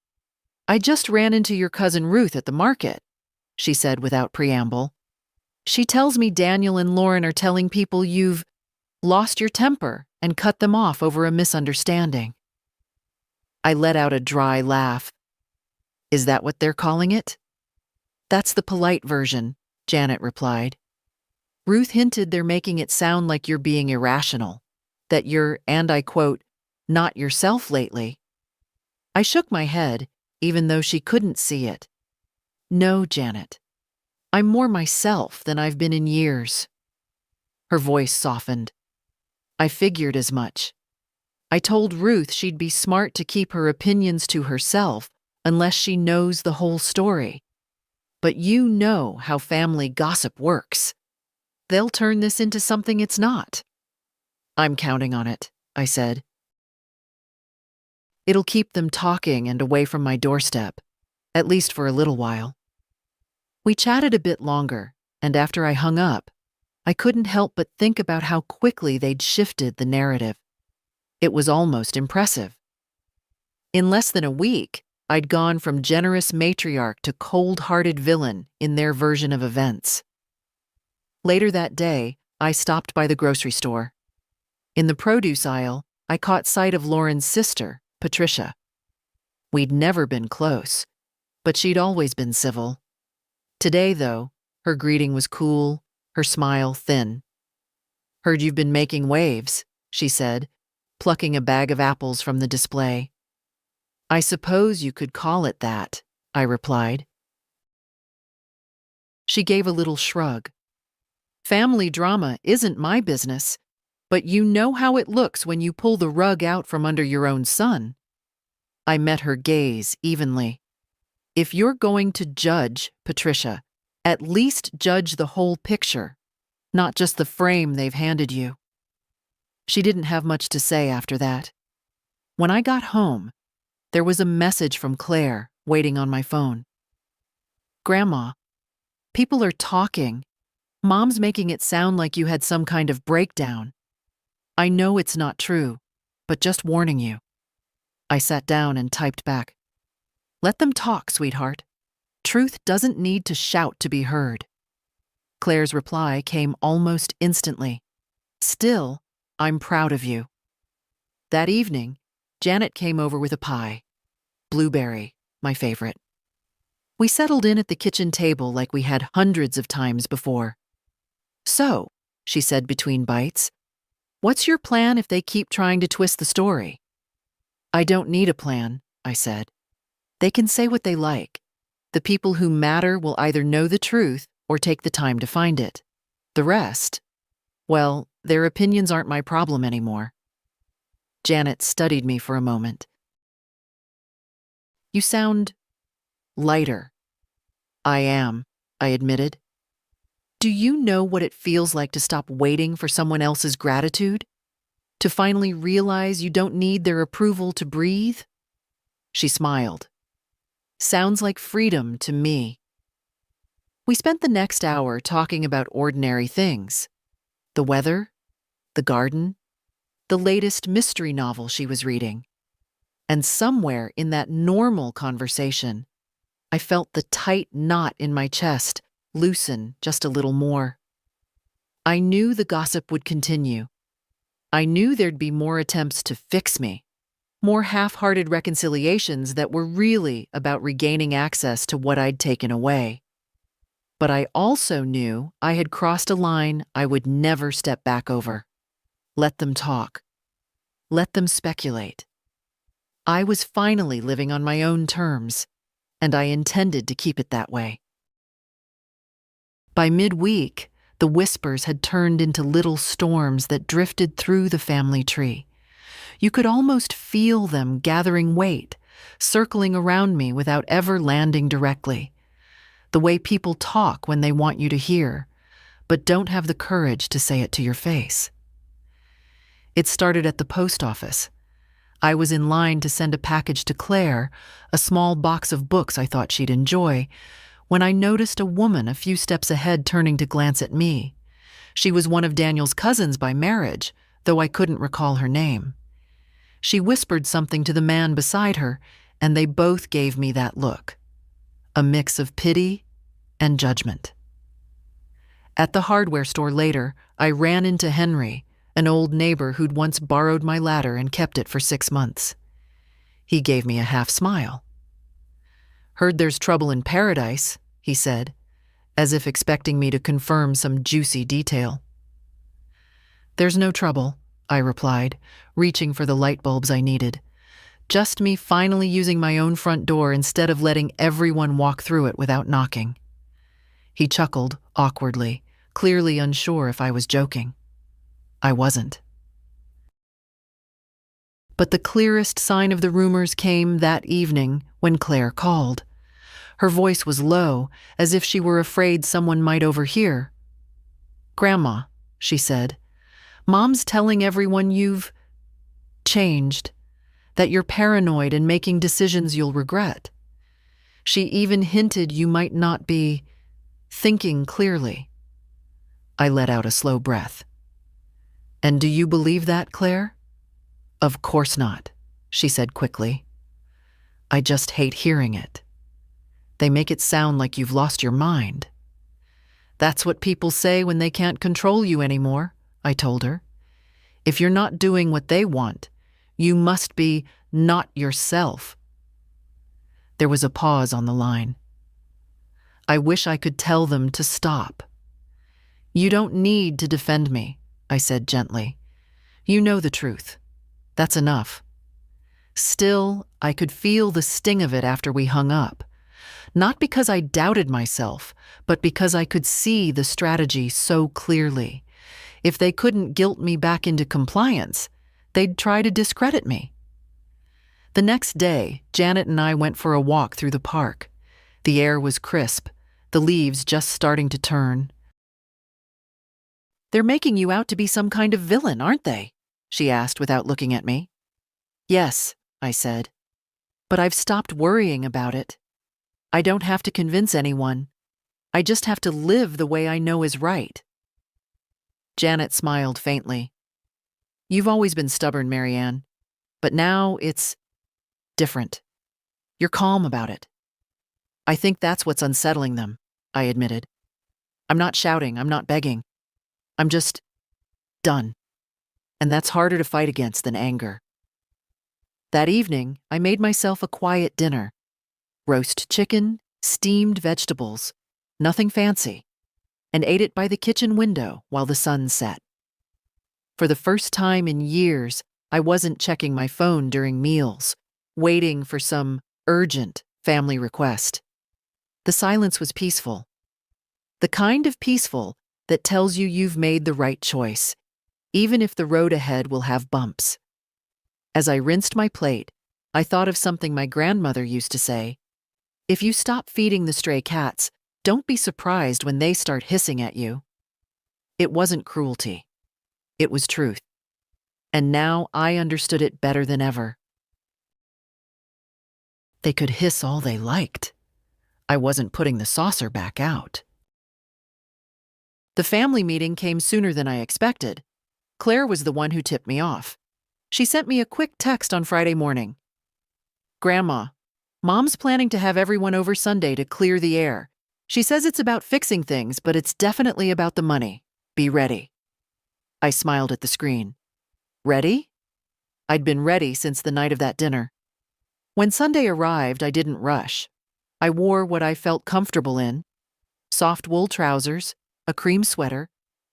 I just ran into your cousin Ruth at the market," she said without preamble. "She tells me Daniel and Lauren are telling people you've lost your temper and cut them off over a misunderstanding." I let out a dry laugh. "Is that what they're calling it?" "That's the polite version," Janet replied. "Ruth hinted they're making it sound like you're being irrational, that you're, and I quote, not yourself lately." I shook my head, even though she couldn't see it. "No, Janet. I'm more myself than I've been in years." Her voice softened. "I figured as much. I told Ruth she'd be smart to keep her opinions to herself unless she knows the whole story. But you know how family gossip works. They'll turn this into something it's not." "I'm counting on it," I said. "It'll keep them talking and away from my doorstep, at least for a little while." We chatted a bit longer, and after I hung up, I couldn't help but think about how quickly they'd shifted the narrative. It was almost impressive. In less than a week, I'd gone from generous matriarch to cold-hearted villain in their version of events. Later that day, I stopped by the grocery store. In the produce aisle, I caught sight of Lauren's sister, Patricia. We'd never been close, but she'd always been civil. Today, though, her greeting was cool, her smile thin. "Heard you've been making waves," she said, plucking a bag of apples from the display. "I suppose you could call it that," I replied. She gave a little shrug. "Family drama isn't my business, but you know how it looks when you pull the rug out from under your own son." I met her gaze evenly. If you're going to judge, Patricia, at least judge the whole picture, not just the frame they've handed you. She didn't have much to say after that. When I got home, there was a message from Claire waiting on my phone. Grandma, people are talking. Mom's making it sound like you had some kind of breakdown. I know it's not true, but just warning you. I sat down and typed back. Let them talk, sweetheart. Truth doesn't need to shout to be heard. Claire's reply came almost instantly. Still, I'm proud of you. That evening, Janet came over with a pie. Blueberry, my favorite. We settled in at the kitchen table like we had hundreds of times before. So, she said between bites, what's your plan if they keep trying to twist the story? I don't need a plan, I said. They can say what they like. The people who matter will either know the truth or take the time to find it. The rest, well, their opinions aren't my problem anymore. Janet studied me for a moment. You sound lighter. I am, I admitted. Do you know what it feels like to stop waiting for someone else's gratitude? To finally realize you don't need their approval to breathe? She smiled. Sounds like freedom to me. We spent the next hour talking about ordinary things. The weather, the garden, the latest mystery novel she was reading. And somewhere in that normal conversation, I felt the tight knot in my chest loosen just a little more. I knew the gossip would continue. I knew there'd be more attempts to fix me, more half-hearted reconciliations that were really about regaining access to what I'd taken away. But I also knew I had crossed a line I would never step back over. Let them talk. Let them speculate. I was finally living on my own terms, and I intended to keep it that way. By midweek, the whispers had turned into little storms that drifted through the family tree. You could almost feel them gathering weight, circling around me without ever landing directly. The way people talk when they want you to hear, but don't have the courage to say it to your face. It started at the post office. I was in line to send a package to Claire, a small box of books I thought she'd enjoy, when I noticed a woman a few steps ahead turning to glance at me. She was one of Daniel's cousins by marriage, though I couldn't recall her name. She whispered something to the man beside her, and they both gave me that look. A mix of pity and judgment. At the hardware store later, I ran into Henry, an old neighbor who'd once borrowed my ladder and kept it for 6 months. He gave me a half smile. Heard there's trouble in paradise, he said, as if expecting me to confirm some juicy detail. There's no trouble, I replied, reaching for the light bulbs I needed. Just me finally using my own front door instead of letting everyone walk through it without knocking. He chuckled awkwardly, clearly unsure if I was joking. I wasn't. But the clearest sign of the rumors came that evening when Claire called. Her voice was low, as if she were afraid someone might overhear. Grandma, she said, Mom's telling everyone you've changed, that you're paranoid and making decisions you'll regret. She even hinted you might not be thinking clearly. I let out a slow breath. And do you believe that, Claire? Of course not, she said quickly. I just hate hearing it. They make it sound like you've lost your mind. That's what people say when they can't control you anymore, I told her. If you're not doing what they want, you must be not yourself. There was a pause on the line. I wish I could tell them to stop. You don't need to defend me, I said gently. You know the truth. That's enough. Still, I could feel the sting of it after we hung up. Not because I doubted myself, but because I could see the strategy so clearly. If they couldn't guilt me back into compliance, they'd try to discredit me. The next day, Janet and I went for a walk through the park. The air was crisp, the leaves just starting to turn. "They're making you out to be some kind of villain, aren't they?" she asked without looking at me. "Yes," I said. "But I've stopped worrying about it. I don't have to convince anyone. I just have to live the way I know is right." Janet smiled faintly. "You've always been stubborn, Marianne, but now it's different. You're calm about it." "I think that's what's unsettling them," I admitted. "I'm not shouting, I'm not begging. I'm just done. And that's harder to fight against than anger." That evening, I made myself a quiet dinner. Roast chicken, steamed vegetables, nothing fancy, and ate it by the kitchen window while the sun set. For the first time in years, I wasn't checking my phone during meals, waiting for some urgent family request. The silence was peaceful. The kind of peaceful that tells you you've made the right choice, even if the road ahead will have bumps. As I rinsed my plate, I thought of something my grandmother used to say: "If you stop feeding the stray cats, don't be surprised when they start hissing at you." It wasn't cruelty. It was truth. And now I understood it better than ever. They could hiss all they liked. I wasn't putting the saucer back out. The family meeting came sooner than I expected. Claire was the one who tipped me off. She sent me a quick text on Friday morning. "Grandma, Mom's planning to have everyone over Sunday to clear the air. She says it's about fixing things, but it's definitely about the money. Be ready." I smiled at the screen. Ready? I'd been ready since the night of that dinner. When Sunday arrived, I didn't rush. I wore what I felt comfortable in: soft wool trousers, a cream sweater,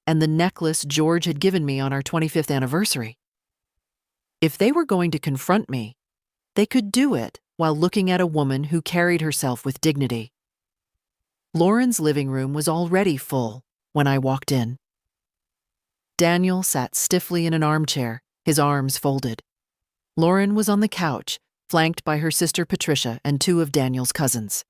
and the necklace George had given me on our 25th anniversary. If they were going to confront me, they could do it while looking at a woman who carried herself with dignity. Lauren's living room was already full when I walked in. Daniel sat stiffly in an armchair, his arms folded. Lauren was on the couch, flanked by her sister Patricia and two of Daniel's cousins.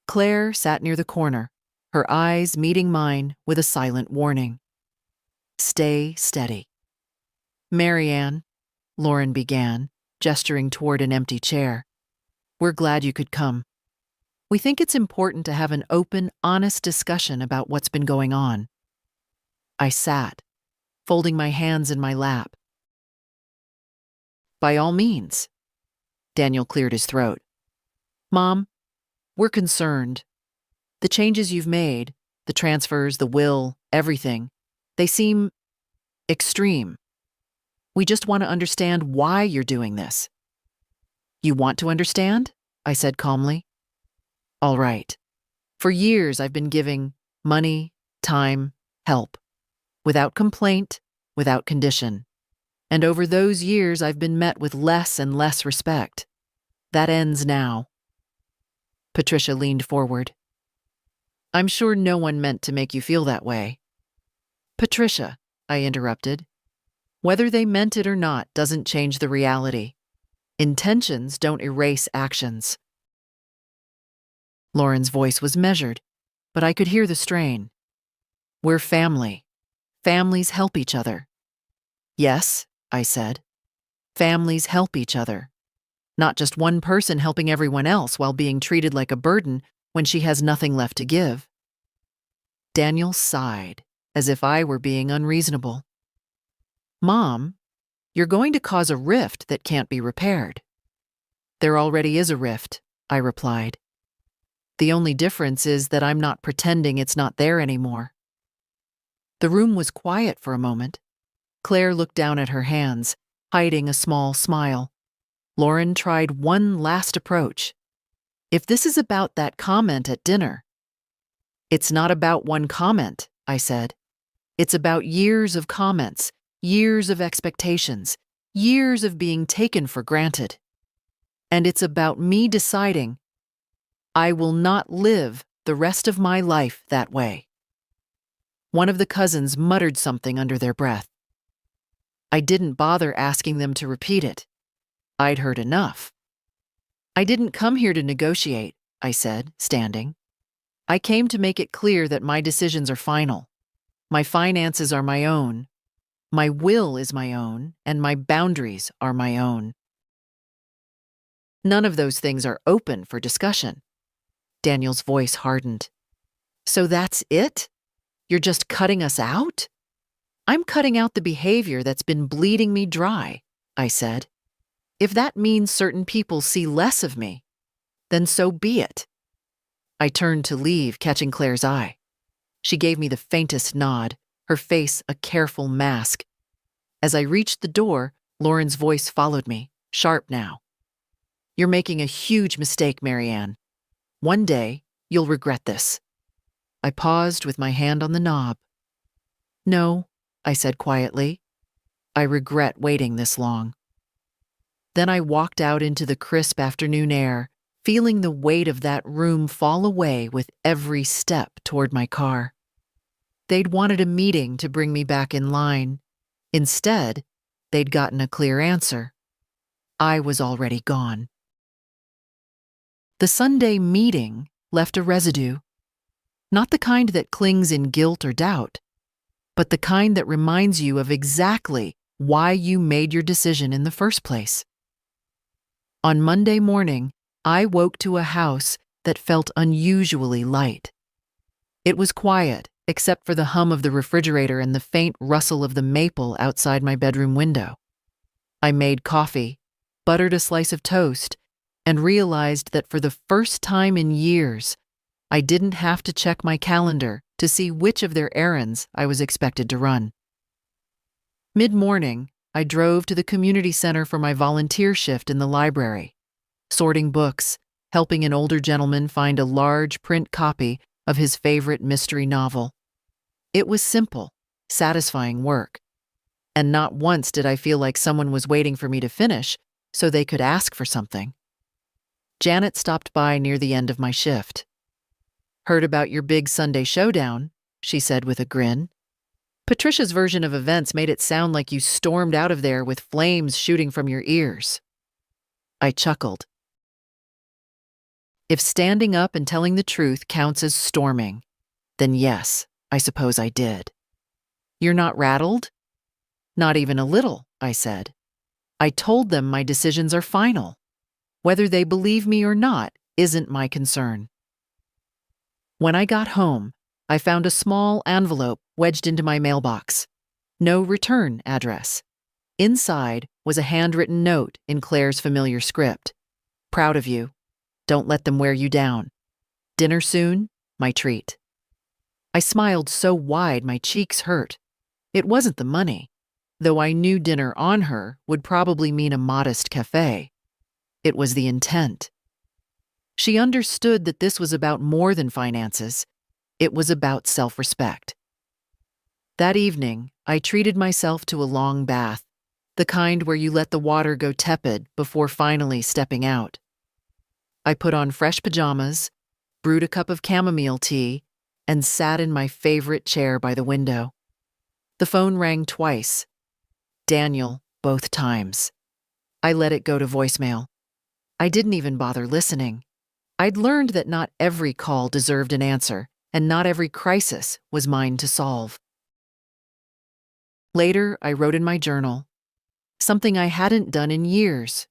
Claire sat near the corner, her eyes meeting mine with a silent warning. "Stay steady." "Marianne," Lauren began, gesturing toward an empty chair, "we're glad you could come. We think it's important to have an open, honest discussion about what's been going on." I sat, folding my hands in my lap. "By all means." Daniel cleared his throat. "Mom, we're concerned. The changes you've made, the transfers, the will, everything, they seem extreme. We just want to understand why you're doing this." "You want to understand?" I said calmly. "All right. For years I've been giving money, time, help, without complaint, without condition. And over those years I've been met with less and less respect. That ends now." Patricia leaned forward. "I'm sure no one meant to make you feel that way." "Patricia," I interrupted, "whether they meant it or not doesn't change the reality. Intentions don't erase actions." Lauren's voice was measured, but I could hear the strain. "We're family. Families help each other." "Yes," I said. "Families help each other. Not just one person helping everyone else while being treated like a burden when she has nothing left to give." Daniel sighed, as if I were being unreasonable. "Mom, you're going to cause a rift that can't be repaired." "There already is a rift," I replied. "The only difference is that I'm not pretending it's not there anymore." The room was quiet for a moment. Claire looked down at her hands, hiding a small smile. Lauren tried one last approach. "If this is about that comment at dinner—" "It's not about one comment," I said. "It's about years of comments, years of expectations, years of being taken for granted. And it's about me deciding I will not live the rest of my life that way." One of the cousins muttered something under their breath. I didn't bother asking them to repeat it. I'd heard enough. I didn't come here to negotiate, I said, standing. I came to make it clear that my decisions are final. My finances are my own. My will is my own, and my boundaries are my own. None of those things are open for discussion. Daniel's voice hardened. So that's it? You're just cutting us out? I'm cutting out the behavior that's been bleeding me dry, I said. If that means certain people see less of me, then so be it. I turned to leave, catching Claire's eye. She gave me the faintest nod, her face a careful mask. As I reached the door, Lauren's voice followed me, sharp now. You're making a huge mistake, Marianne. One day, you'll regret this. I paused with my hand on the knob. No, I said quietly. I regret waiting this long. Then I walked out into the crisp afternoon air, feeling the weight of that room fall away with every step toward my car. They'd wanted a meeting to bring me back in line. Instead, they'd gotten a clear answer. I was already gone. The Sunday meeting left a residue. Not the kind that clings in guilt or doubt, but the kind that reminds you of exactly why you made your decision in the first place. On Monday morning, I woke to a house that felt unusually light. It was quiet, except for the hum of the refrigerator and the faint rustle of the maple outside my bedroom window. I made coffee, buttered a slice of toast, and realized that for the first time in years, I didn't have to check my calendar to see which of their errands I was expected to run. Mid-morning, I drove to the community center for my volunteer shift in the library, sorting books, helping an older gentleman find a large print copy of his favorite mystery novel. It was simple, satisfying work, and not once did I feel like someone was waiting for me to finish so they could ask for something. Janet stopped by near the end of my shift. Heard about your big Sunday showdown, she said with a grin. Patricia's version of events made it sound like you stormed out of there with flames shooting from your ears. I chuckled. If standing up and telling the truth counts as storming, then yes, I suppose I did. You're not rattled? Not even a little, I said. I told them my decisions are final. Whether they believe me or not isn't my concern. When I got home, I found a small envelope wedged into my mailbox. No return address. Inside was a handwritten note in Claire's familiar script. Proud of you. Don't let them wear you down. Dinner soon, my treat. I smiled so wide my cheeks hurt. It wasn't the money, though I knew dinner on her would probably mean a modest cafe. It was the intent. She understood that this was about more than finances. It was about self-respect. That evening, I treated myself to a long bath, the kind where you let the water go tepid before finally stepping out. I put on fresh pajamas, brewed a cup of chamomile tea, and sat in my favorite chair by the window. The phone rang twice. Daniel, both times. I let it go to voicemail. I didn't even bother listening. I'd learned that not every call deserved an answer, and not every crisis was mine to solve. Later, I wrote in my journal, something I hadn't done in years.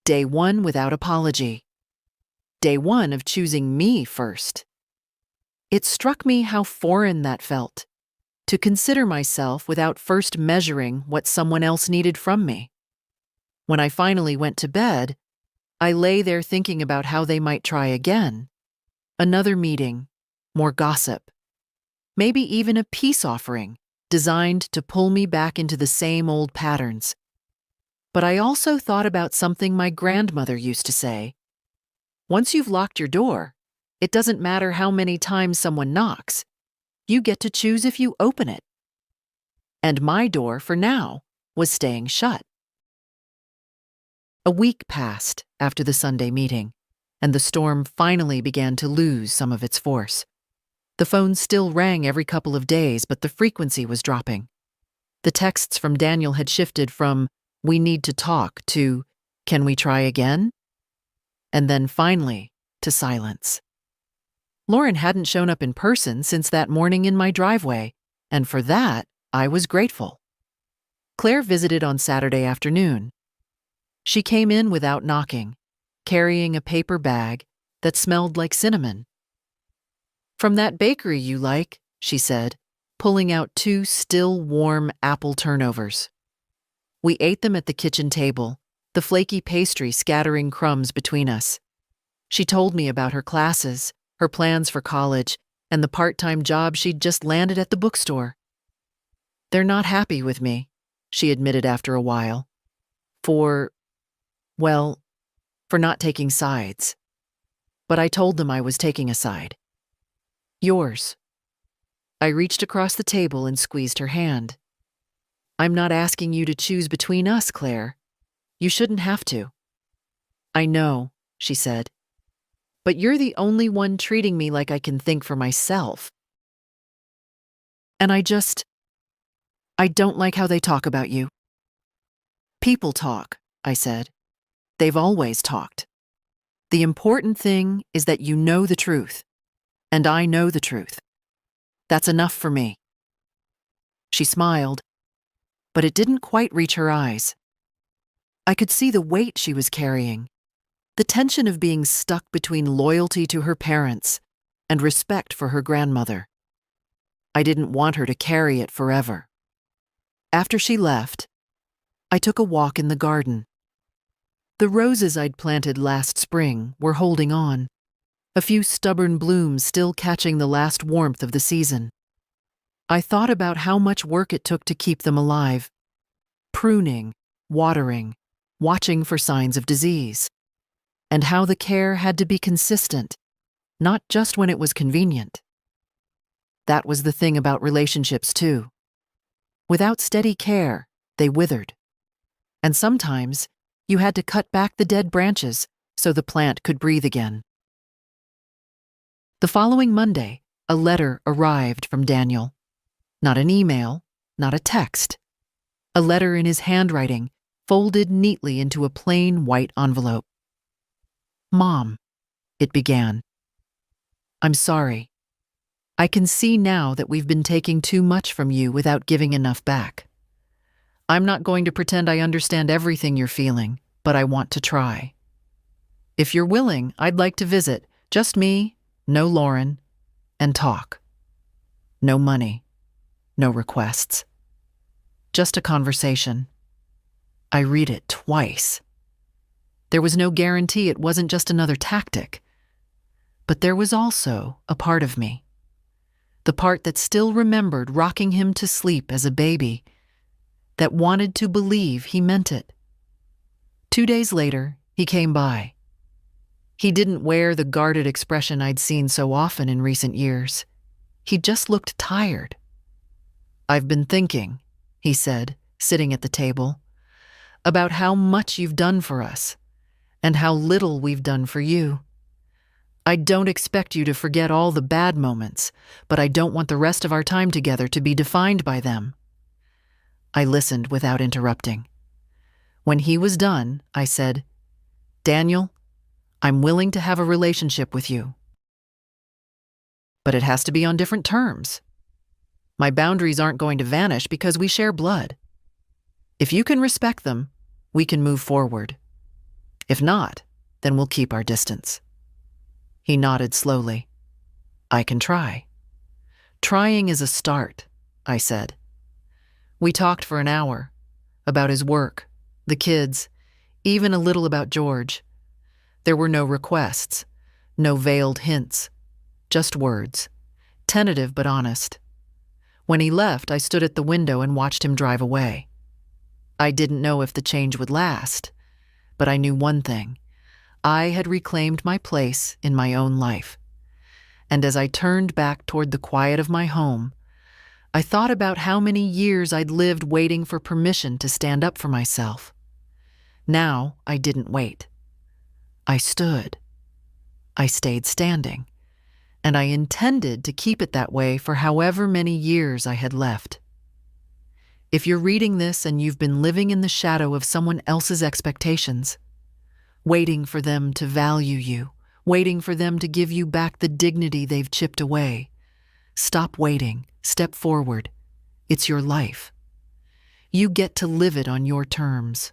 Day 1 without apology. Day 1 of choosing me first. It struck me how foreign that felt, to consider myself without first measuring what someone else needed from me. When I finally went to bed, I lay there thinking about how they might try again. Another meeting, more gossip. Maybe even a peace offering designed to pull me back into the same old patterns. But I also thought about something my grandmother used to say. Once you've locked your door, it doesn't matter how many times someone knocks. You get to choose if you open it. And my door, for now, was staying shut. A week passed after the Sunday meeting, and the storm finally began to lose some of its force. The phone still rang every couple of days, but the frequency was dropping. The texts from Daniel had shifted from, "We need to talk," to, Can we try again? And then finally, to silence. Lauren hadn't shown up in person since that morning in my driveway, and for that, I was grateful. Claire visited on Saturday afternoon. She came in without knocking, carrying a paper bag that smelled like cinnamon. "From that bakery you like," she said, pulling out 2 still warm apple turnovers. We ate them at the kitchen table, the flaky pastry scattering crumbs between us. She told me about her classes, her plans for college, and the part-time job she'd just landed at the bookstore. "They're not happy with me," she admitted after a while. For not taking sides. But I told them I was taking a side. "Yours." I reached across the table and squeezed her hand. "I'm not asking you to choose between us, Claire. You shouldn't have to." "I know," she said. "But you're the only one treating me like I can think for myself. And I don't like how they talk about you." "People talk," I said. "They've always talked. The important thing is that you know the truth. And I know the truth. That's enough for me." She smiled, but it didn't quite reach her eyes. I could see the weight she was carrying, the tension of being stuck between loyalty to her parents and respect for her grandmother. I didn't want her to carry it forever. After she left, I took a walk in the garden. The roses I'd planted last spring were holding on, a few stubborn blooms still catching the last warmth of the season. I thought about how much work it took to keep them alive. Pruning, watering, watching for signs of disease. And how the care had to be consistent, not just when it was convenient. That was the thing about relationships, too. Without steady care, they withered. And sometimes, you had to cut back the dead branches so the plant could breathe again. The following Monday, a letter arrived from Daniel. Not an email, not a text. A letter in his handwriting, folded neatly into a plain white envelope. "Mom," it began. "I'm sorry. I can see now that we've been taking too much from you without giving enough back. I'm not going to pretend I understand everything you're feeling, but I want to try. If you're willing, I'd like to visit, just me, no Lauren, and talk. No money, no requests. Just a conversation." I read it twice. There was no guarantee it wasn't just another tactic. But there was also a part of me. The part that still remembered rocking him to sleep as a baby, that wanted to believe he meant it. 2 days later, he came by. He didn't wear the guarded expression I'd seen so often in recent years. He just looked tired. "I've been thinking," he said, sitting at the table, "about how much you've done for us, and how little we've done for you. I don't expect you to forget all the bad moments, but I don't want the rest of our time together to be defined by them." I listened without interrupting. When he was done, I said, "Daniel, I'm willing to have a relationship with you. But it has to be on different terms. My boundaries aren't going to vanish because we share blood. If you can respect them, we can move forward. If not, then we'll keep our distance." He nodded slowly. "I can try." "Trying is a start," I said. We talked for an hour, about his work, the kids, even a little about George. There were no requests, no veiled hints, just words, tentative but honest. When he left, I stood at the window and watched him drive away. I didn't know if the change would last, but I knew one thing. I had reclaimed my place in my own life. And as I turned back toward the quiet of my home, I thought about how many years I'd lived waiting for permission to stand up for myself. Now I didn't wait. I stood. I stayed standing. And I intended to keep it that way for however many years I had left. If you're reading this and you've been living in the shadow of someone else's expectations, waiting for them to value you, waiting for them to give you back the dignity they've chipped away. Stop waiting. Step forward. It's your life. You get to live it on your terms.